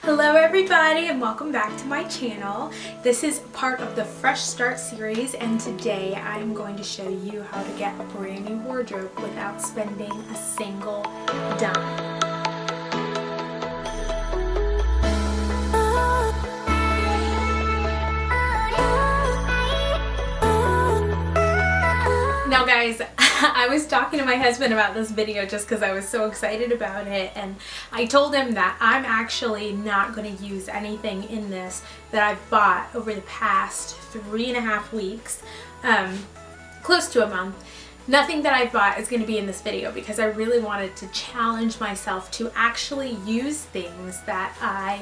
Hello everybody and welcome back to my channel. This is part of the Fresh Start series, and today I'm going to show you how to get a brand new wardrobe without spending a single dime. Now guys, I was talking to my husband about this video just because I was so excited about it, and I told him that I'm actually not going to use anything in this that I've bought over the past 3.5 weeks, close to a month. Nothing that I've bought is going to be in this video because I really wanted to challenge myself to actually use things that I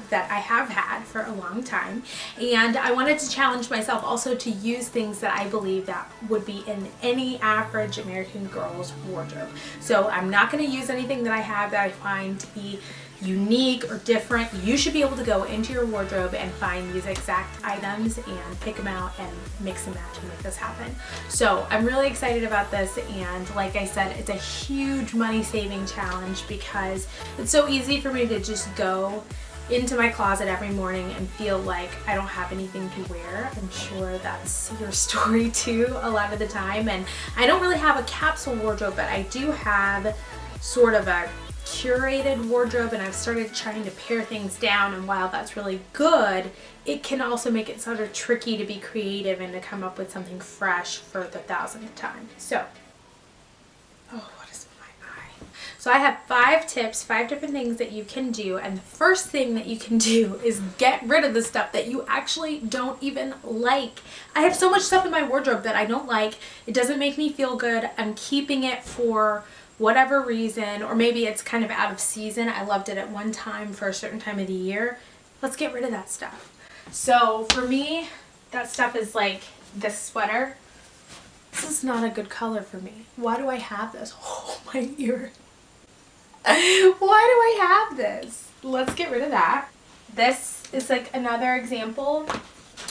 have had for a long time, and I wanted to challenge myself also to use things that I believe that would be in any average American girl's wardrobe. So I'm not going to use anything that I have that I find to be unique or different. You should be able to go into your wardrobe and find these exact items and pick them out and mix and match and make this happen. So I'm really excited about this, and like I said, it's a huge money saving challenge because it's so easy for me to just go into my closet every morning and feel like I don't have anything to wear. I'm sure that's your story too a lot of the time, and I don't really have a capsule wardrobe, but I do have sort of a curated wardrobe, and I've started trying to pare things down, and while that's really good, it can also make it sort of tricky to be creative and to come up with something fresh for the 1000th time. So, oh, what is in my eye? So I have 5 tips, 5 different things that you can do, and the first thing that you can do is get rid of the stuff that you actually don't even like. I have so much stuff in my wardrobe that I don't like. It doesn't make me feel good. I'm keeping it for whatever reason, or maybe it's kind of out of season. I loved it at one time for a certain time of the year. Let's get rid of that stuff. So for me, that stuff is like this sweater. This is not a good color for me. Why do I have this? Oh, my ear. Why do I have this? Let's get rid of that. This is like another example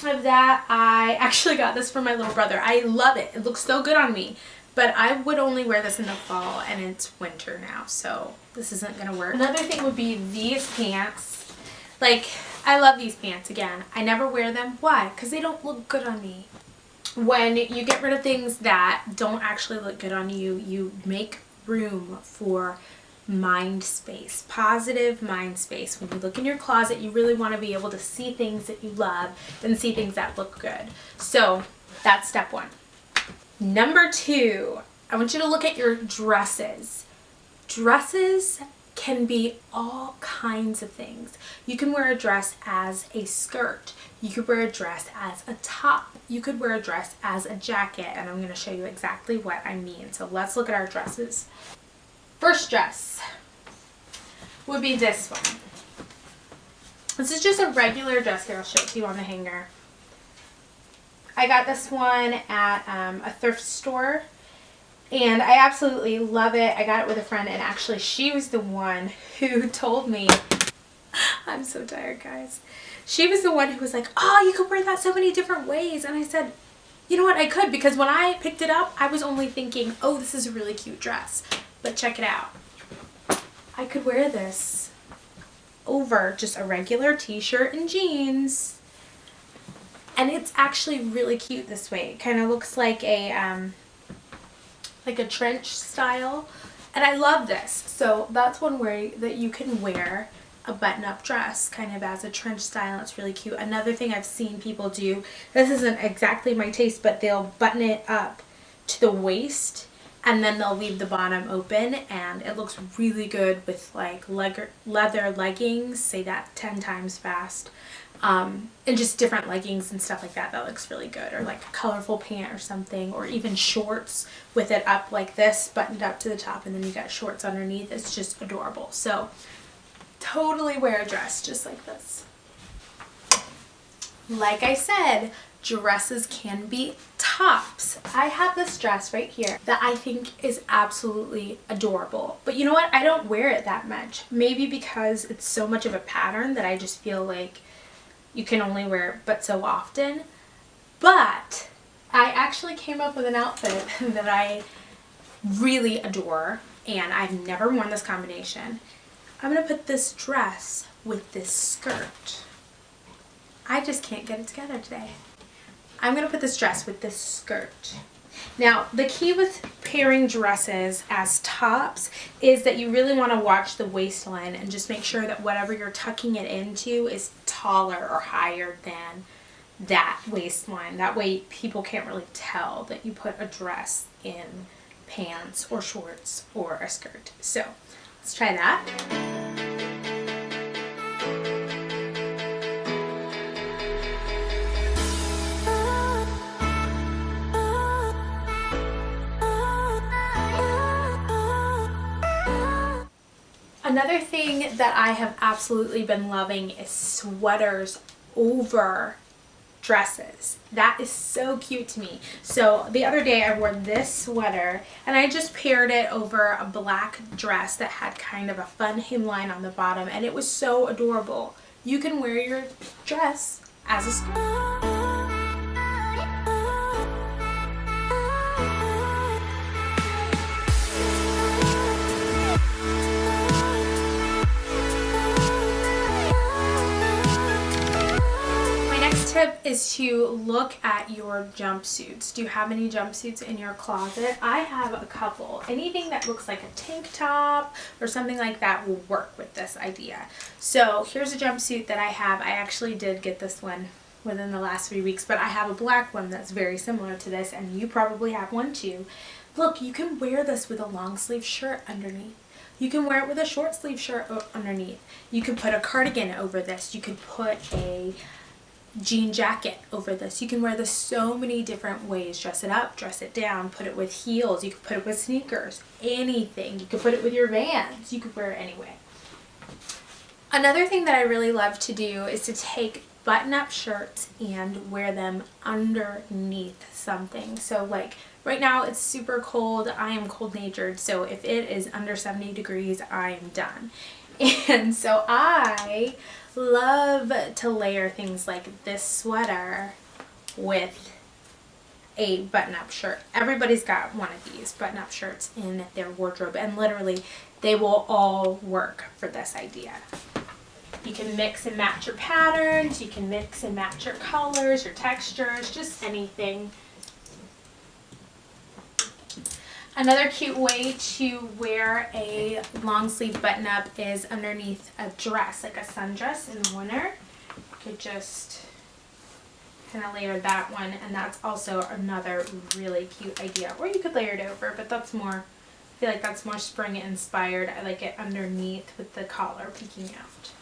of that. I actually got this for my little brother. I love it. It looks so good on me. But I would only wear this in the fall, and it's winter now, so this isn't going to work. Another thing would be these pants. Like, I love these pants. Again, I never wear them. Why? Because they don't look good on me. When you get rid of things that don't actually look good on you, you make room for mind space, positive mind space. When you look in your closet, you really want to be able to see things that you love and see things that look good. So that's step 1. Number 2, I want you to look at your dresses. Dresses can be all kinds of things. You can wear a dress as a skirt. You could wear a dress as a top. You could wear a dress as a jacket, and I'm going to show you exactly what I mean. So let's look at our dresses. First dress would be this one. This is just a regular dress. Here, I'll show it to you on the hanger. I got this one at a thrift store, and I absolutely love it. I got it with a friend, and actually she was the one who told me, I'm so tired guys, she was the one who was like, oh, you could wear that so many different ways. And I said, you know what, I could, because when I picked it up I was only thinking, oh, this is a really cute dress, but check it out. I could wear this over just a regular t-shirt and jeans. And it's actually really cute this way. It kind of looks like a trench style, and I love this. So that's one way that you can wear a button-up dress kind of as a trench style. It's really cute. Another thing I've seen people do, this isn't exactly my taste, but they'll button it up to the waist and then they'll leave the bottom open, and it looks really good with like leather leggings. Say that 10 times fast. And just different leggings and stuff like that. That looks really good. Or like a colorful pant or something, or even shorts with it up like this, buttoned up to the top, and then you got shorts underneath. It's just adorable. So totally wear a dress just like this. Like I said, dresses can be tops. I have this dress right here that I think is absolutely adorable, but you know what, I don't wear it that much. Maybe because it's so much of a pattern that I just feel like you can only wear it but so often. But I actually came up with an outfit that I really adore, and I've never worn this combination. I'm gonna put this dress with this skirt. I just can't get it together today. I'm gonna put this dress with this skirt. Now, the key with pairing dresses as tops is that you really want to watch the waistline and just make sure that whatever you're tucking it into is taller or higher than that waistline. That way people can't really tell that you put a dress in pants or shorts or a skirt. So let's try that. Another thing that I have absolutely been loving is sweaters over dresses. That is so cute to me. So the other day I wore this sweater and I just paired it over a black dress that had kind of a fun hemline on the bottom, and it was so adorable. You can wear your dress as a skirt. Tip is to look at your jumpsuits. Do you have any jumpsuits in your closet? I have a couple. Anything that looks like a tank top or something like that will work with this idea. So here's a jumpsuit that I have. I actually did get this one within the last 3 weeks, but I have a black one that's very similar to this, and you probably have one too. Look, you can wear this with a long sleeve shirt underneath. You can wear it with a short sleeve shirt underneath. You could put a cardigan over this. You could put a jean jacket over this. You can wear this so many different ways. Dress it up, dress it down, put it with heels. You could put it with sneakers, anything. You could put it with your Vans. You could wear it anyway. Another thing that I really love to do is to take button-up shirts and wear them underneath something. So like right now it's super cold. I am cold-natured, so if it is under 70 degrees, I am done. And so I love to layer things like this sweater with a button-up shirt. Everybody's got one of these button-up shirts in their wardrobe, and literally they will all work for this idea. You can mix and match your patterns, you can mix and match your colors, your textures, just anything. Another cute way to wear a long sleeve button up is underneath a dress, like a sundress in the winter. You could just kind of layer that one, and that's also another really cute idea. Or you could layer it over, but that's more, I feel like that's more spring inspired. I like it underneath with the collar peeking out.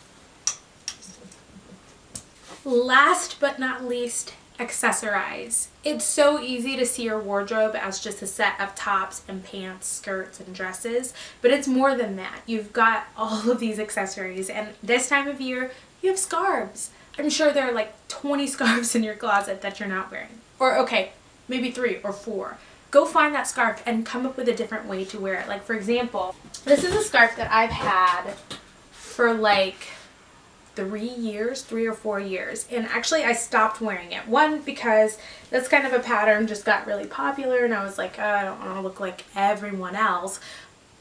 Last but not least, accessorize. It's so easy to see your wardrobe as just a set of tops and pants, skirts and dresses, but it's more than that. You've got all of these accessories, and this time of year you have scarves. I'm sure there are like 20 scarves in your closet that you're not wearing. Or okay, maybe 3 or 4. Go find that scarf and come up with a different way to wear it. Like for example, this is a scarf that I've had for like 3 or 4 years, and actually I stopped wearing it. One, because this kind of a pattern just got really popular and I was like, oh, I don't want to look like everyone else,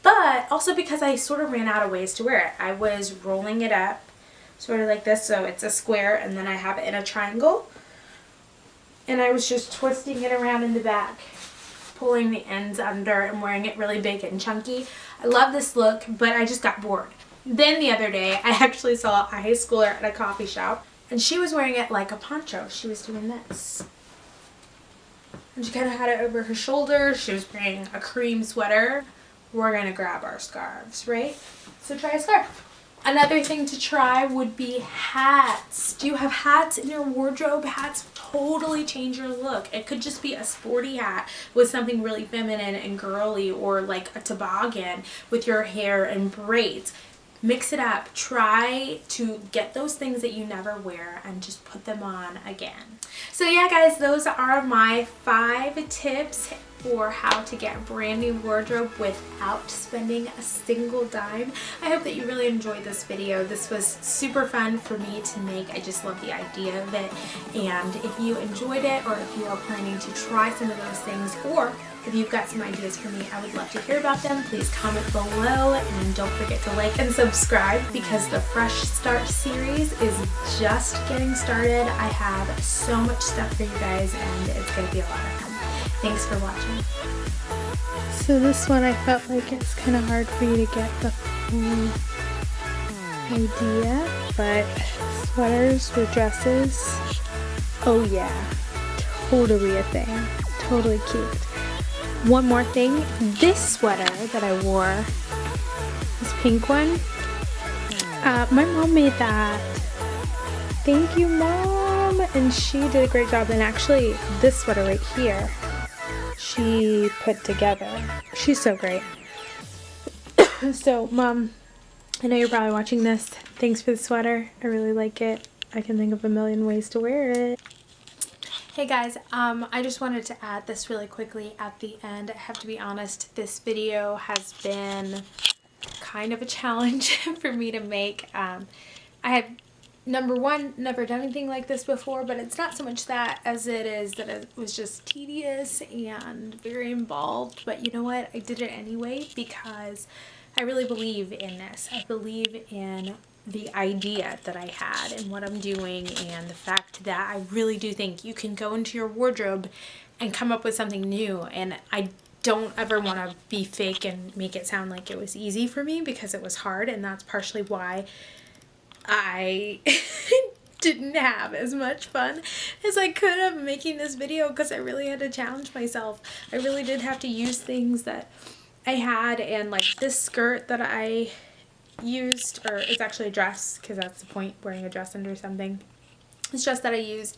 but also because I sort of ran out of ways to wear it. I was rolling it up sort of like this, so it's a square, and then I have it in a triangle, and I was just twisting it around in the back, pulling the ends under and wearing it really big and chunky. I love this look, but I just got bored. Then the other day, I actually saw a high schooler at a coffee shop, and she was wearing it like a poncho. She was doing this. And she kind of had it over her shoulders. She was wearing a cream sweater. We're going to grab our scarves, right? So try a scarf. Another thing to try would be hats. Do you have hats in your wardrobe? Hats totally change your look. It could just be a sporty hat with something really feminine and girly, or like a toboggan with your hair and braids. Mix it up. Try to get those things that you never wear and just put them on again. So yeah guys, those are my 5 tips for how to get a brand new wardrobe without spending a single dime. I hope that you really enjoyed this video. This was super fun for me to make. I just love the idea of it. And if you enjoyed it, or if you are planning to try some of those things, or if you've got some ideas for me, I would love to hear about them. Please comment below, and don't forget to like and subscribe because the Fresh Start series is just getting started. I have so much stuff for you guys, and it's going to be a lot of fun. Thanks for watching. So this one I felt like it's kind of hard for you to get the full idea, but sweaters or dresses, oh yeah, totally a thing, totally cute. One more thing, this sweater that I wore, this pink one, my mom made that. Thank you, Mom! And she did a great job. And actually, this sweater right here, she put together. She's so great. So, Mom, I know you're probably watching this. Thanks for the sweater. I really like it. I can think of a million ways to wear it. Hey guys, I just wanted to add this really quickly at the end. I have to be honest, this video has been kind of a challenge for me to make. I have, number one, never done anything like this before, but it's not so much that as it is that it was just tedious and very involved. But you know what? I did it anyway because I really believe in this. I believe in the idea that I had and what I'm doing, and the fact that I really do think you can go into your wardrobe and come up with something new. And I don't ever want to be fake and make it sound like it was easy for me, because it was hard, and that's partially why I didn't have as much fun as I could have making this video, because I really had to challenge myself. I really did have to use things that I had, and like this skirt that I used, or it's actually a dress because that's the point, wearing a dress under something. This dress that I used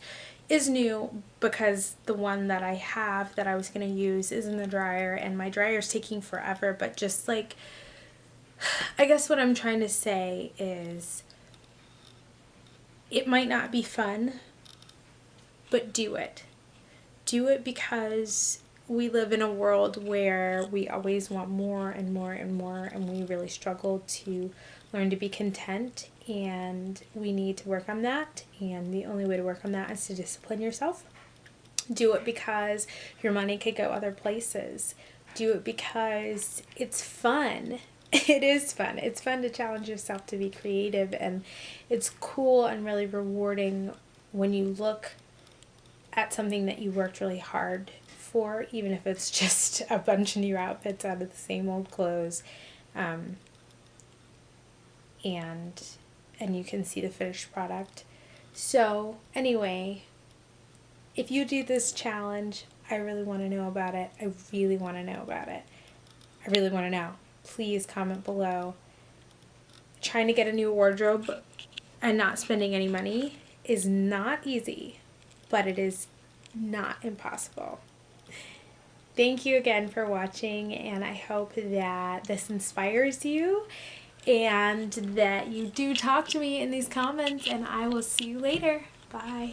is new because the one that I have that I was going to use is in the dryer, and my dryer is taking forever. But just like, I guess what I'm trying to say is, it might not be fun, but do it. Do it because we live in a world where we always want more and more and more, and we really struggle to learn to be content, and we need to work on that. And the only way to work on that is to discipline yourself. Do it because your money could go other places. Do it because it's fun. It is fun. It's fun to challenge yourself to be creative, and it's cool and really rewarding when you look at something that you worked really hard for, even if it's just a bunch of new outfits out of the same old clothes, and you can see the finished product. So anyway, if you do this challenge, I really want to know about it. I really want to know about it. I really want to know. Please comment below. Trying to get a new wardrobe and not spending any money is not easy, but it is not impossible. Thank you again for watching, and I hope that this inspires you and that you do talk to me in these comments, and I will see you later. Bye.